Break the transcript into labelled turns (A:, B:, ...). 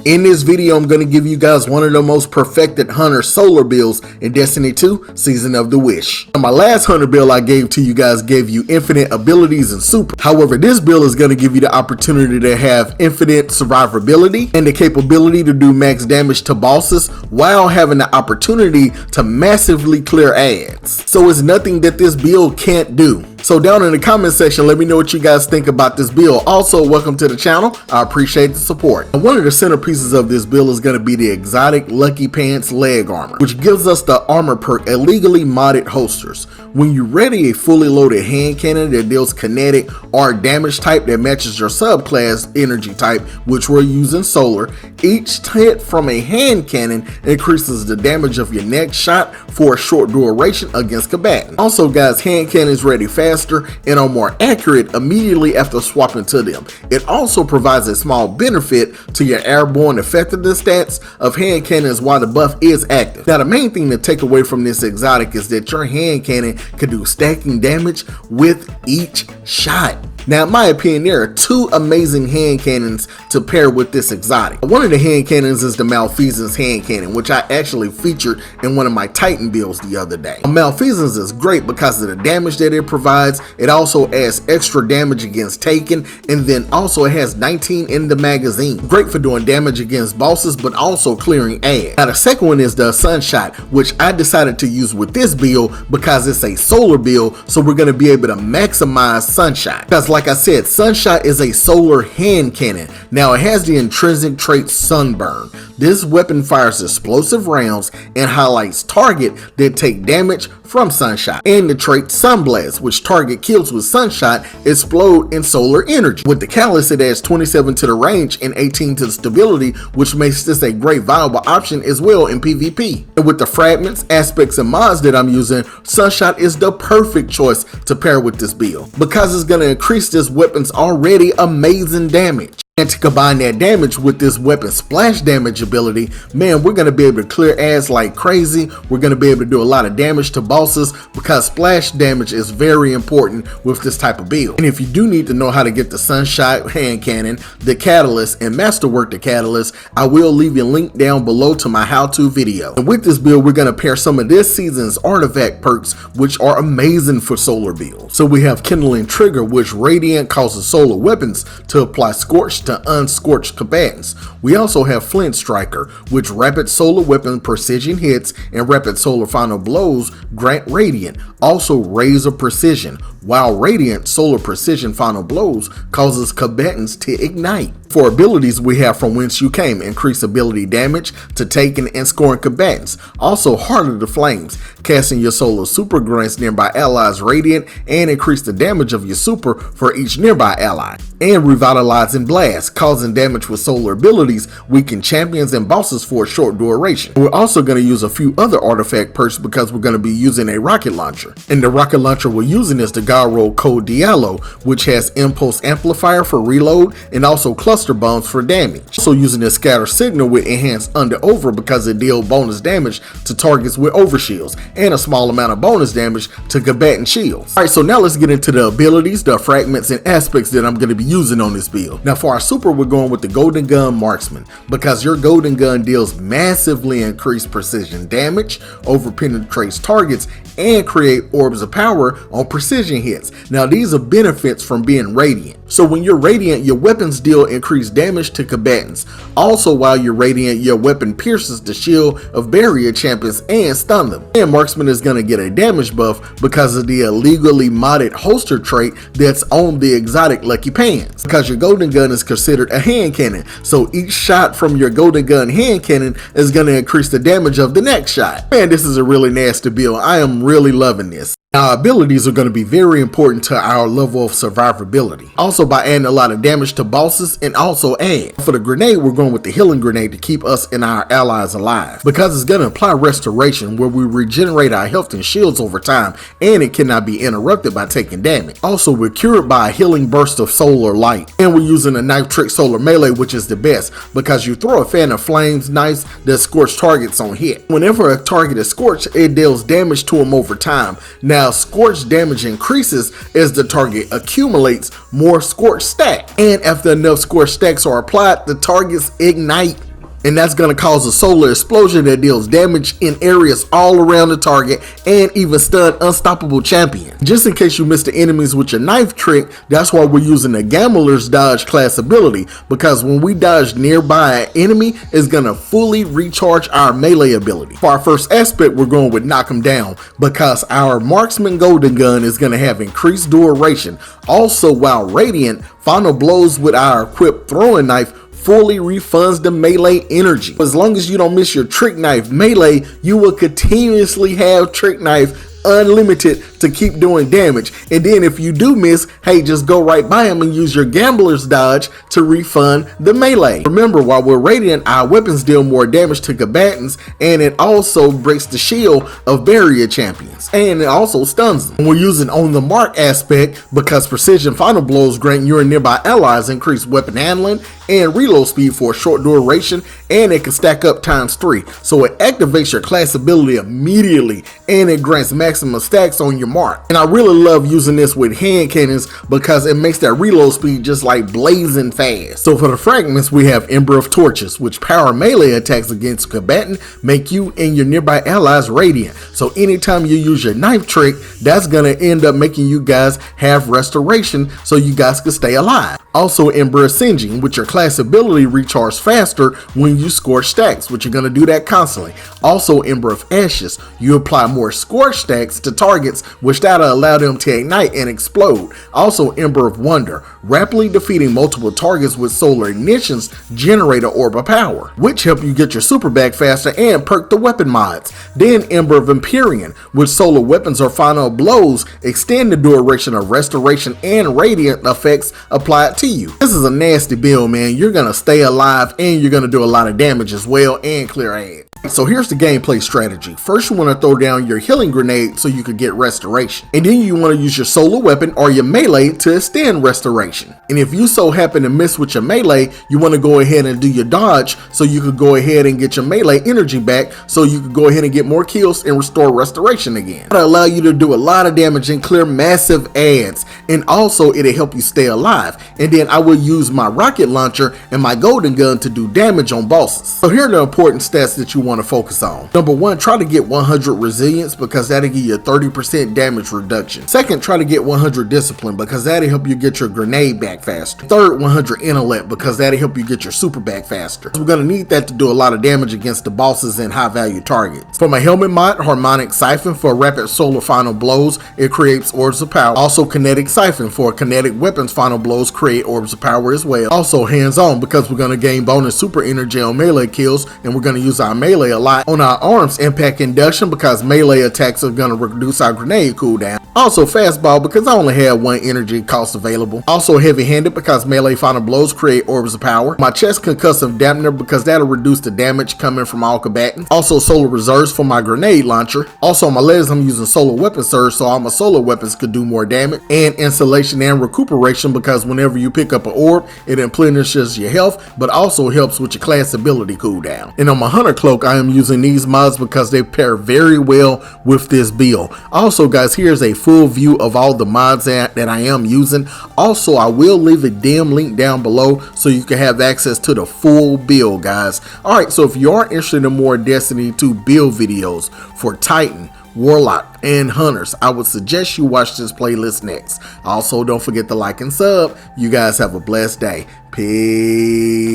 A: In this video, I'm going to give you guys one of the most perfected hunter solar builds in Destiny 2 Season of the Wish. My last hunter build I gave to you guys gave you infinite abilities and super. However, this build is going to give you the opportunity to have infinite survivability and the capability to do max damage to bosses while having the opportunity to massively clear ads. So it's nothing that this build can't do. So down in the comment section, let me know what you guys think about this build. Also, welcome to the channel. I appreciate the support. And one of the centerpieces of this build is going to be the exotic Lucky Pants leg armor, which gives us the armor perk illegally modded holsters. When you ready a fully loaded hand cannon that deals kinetic or damage type that matches your subclass energy type, which we're using solar, each hit from a hand cannon increases the damage of your next shot for a short duration against combatants. Also guys, hand cannons ready faster and are more accurate immediately after swapping to them. It also provides a small benefit to your airborne effectiveness stats of hand cannons while the buff is active. Now the main thing to take away from this exotic is that your hand cannon can do stacking damage with each shot. Now, in my opinion, there are two amazing hand cannons to pair with this exotic. One of the hand cannons is the Malfeasance hand cannon, which I actually featured in one of my Titan builds the other day. Malfeasance is great because of the damage that it provides. It also adds extra damage against taken, and then also it has 19 in the magazine. Great for doing damage against bosses, but also clearing ads. Now, the second one is the Sunshot, which I decided to use with this build because it's a solar build, so we're going to be able to maximize Sunshot. Because like I said, Sunshot is a solar hand cannon. Now it has the intrinsic trait Sunburn. This weapon fires explosive rounds and highlights target that take damage from Sunshot, and the trait Sunblast, which target kills with Sunshot explode in solar energy. With the Callus, it adds 27 to the range and 18 to the stability, which makes this a great viable option as well in PvP. And with the fragments, aspects, and mods that I'm using, Sunshot is the perfect choice to pair with this build because it's going to increase this weapon's already amazing damage. And to combine that damage with this weapon splash damage ability, man, we're going to be able to clear ads like crazy. We're going to be able to do a lot of damage to bosses because splash damage is very important with this type of build. And if you do need to know how to get the Sunshot hand cannon, the catalyst, and masterwork the catalyst, I will leave you a link down below to my how-to video. And with this build, we're going to pair some of this season's artifact perks, which are amazing for solar builds. So we have Kindling Trigger, which Radiant causes solar weapons to apply Scorch to unscorched combatants. We also have Flint Striker, which rapid solar weapon precision hits and rapid solar final blows grant Radiant. Also Razor Precision, while Radiant solar precision final blows causes combatants to ignite. For abilities, we have From Whence You Came, increase ability damage to taken and scoring combatants. Also Harder to Flames, casting your solar super grants nearby allies radiant and increase the damage of your super for each nearby ally. And Revitalizing Blast, causing damage with solar abilities, weaken champions and bosses for a short duration. We're also going to use a few other artifact perks because we're going to be using a rocket launcher. And the rocket launcher we're using is the God Roll Code Diallo, which has Impulse Amplifier for reload and also cluster bombs for damage. Also using the Scatter Signal with Enhanced Under Over because it deals bonus damage to targets with overshields and a small amount of bonus damage to combatant shields. Alright, so now let's get into the abilities, the fragments, and aspects that I'm going to be using on this build. Now for our super, we're going with the Golden Gun Marksman because your Golden Gun deals massively increased precision damage, over penetrates targets, and create orbs of power on precision hits. Now these are benefits from being radiant. So when you're radiant, your weapons deal increased damage to combatants. Also while you're radiant, your weapon pierces the shield of barrier champions and stun them. And Marksman is going to get a damage buff because of the illegally modded holster trait that's on the exotic Lucky Pants. Because your Golden Gun is considered a hand cannon, so each shot from your Golden Gun hand cannon is going to increase the damage of the next shot. Man, this is a really nasty build. I am really loving this. Our abilities are going to be very important to our level of survivability. Also by adding a lot of damage to bosses and also add. For the grenade, we're going with the healing grenade to keep us and our allies alive because it's going to apply restoration where we regenerate our health and shields over time and it cannot be interrupted by taking damage. Also, we're cured by a healing burst of solar light, and we're using a knife trick solar melee, which is the best because you throw a fan of flames knives that scorch targets on hit. Whenever a target is scorched, it deals damage to them over time. Now scorch damage increases as the target accumulates more scorch stack, and after enough scorch stacks are applied, the targets ignite. and that's going to cause a solar explosion that deals damage in areas all around the target and even stun unstoppable champions. Just in case you missed the enemies with your knife trick, that's why we're using the Gambler's Dodge class ability, because when we dodge nearby an enemy, it's going to fully recharge our melee ability. For our first aspect, we're going with knock them down, because our marksman golden gun is going to have increased duration. Also, while Radiant, final blows with our equipped throwing knife fully refunds the melee energy. As long as you don't miss your trick knife melee, you will continuously have trick knife unlimited to keep doing damage. And then if you do miss, hey, just go right by him and use your Gambler's Dodge to refund the melee. Remember, while we're Radiant, our weapons deal more damage to combatants, and it also breaks the shield of barrier champions, and it also stuns them. We're using on the mark aspect because precision final blows grant your nearby allies increased weapon handling and reload speed for a short duration, and it can stack up ×3. So it activates your class ability immediately, and it grants maximum stacks on your mark. And I really love using this with hand cannons because it makes that reload speed just like blazing fast. So for the fragments, we have Ember of Torches, which power melee attacks against combatant, make you and your nearby allies radiant. So anytime you use your knife trick, that's gonna end up making you guys have restoration so you guys can stay alive. Also, Ember of Singeing, which your class ability recharges faster when you scorch stacks, which you're going to do that constantly. Also, Ember of Ashes, you apply more scorch stacks to targets, which that'll allow them to ignite and explode. Also, Ember of Wonder, rapidly defeating multiple targets with solar ignitions generate an orb of power, which help you get your super back faster and perk the weapon mods. Then Ember of Empyrean, which solar weapons or final blows extend the duration of restoration and radiant effects applied to you. This is a nasty build, man. You're gonna stay alive and you're gonna do a lot of damage as well and clear ahead. So here's the gameplay strategy. First, you want to throw down your healing grenade so you can get restoration. And then you want to use your solar weapon or your melee to extend restoration. And if you so happen to miss with your melee, you want to go ahead and do your dodge so you could go ahead and get your melee energy back so you could go ahead and get more kills and restore restoration again. That'll allow you to do a lot of damage and clear massive ads. And also it'll help you stay alive. And then I will use my rocket launcher and my golden gun to do damage on bosses. So here are the important stats that you want to focus on. Number 1, try to get 100 resilience because that'll give you a 30% damage reduction. Second, try to get 100 discipline because that'll help you get your grenade back faster. Third, 100 intellect because that'll help you get your super back faster. So we're going to need that to do a lot of damage against the bosses and high value targets. For my helmet mod, harmonic siphon for rapid solar final blows, it creates orbs of power. Also kinetic siphon for kinetic weapons final blows create orbs of power as well. Also hands on because we're going to gain bonus super energy on melee kills, and we're going to use our melee a lot on our arms. Impact induction because melee attacks are going to reduce our grenade cooldown. Also fastball because I only have 1 energy cost available. Also heavy handed because melee final blows create orbs of power. My chest concussive dampener because that'll reduce the damage coming from all combatants. Also solar reserves for my grenade launcher. Also on my legs I'm using solar weapon surge so all my solar weapons could do more damage. And insulation and recuperation because whenever you pick up an orb it replenishes your health but also helps with your class ability cooldown. And on my hunter cloak I am using these mods because they pair very well with this build. Also guys, here's a full view of all the mods that I am using. Also I will leave a dim link down below so you can have access to the full build, guys. Alright, so if you are interested in more Destiny 2 build videos for Titan, Warlock, and Hunters, I would suggest you watch this playlist next. Also, don't forget to like and sub. You guys have a blessed day. Peace.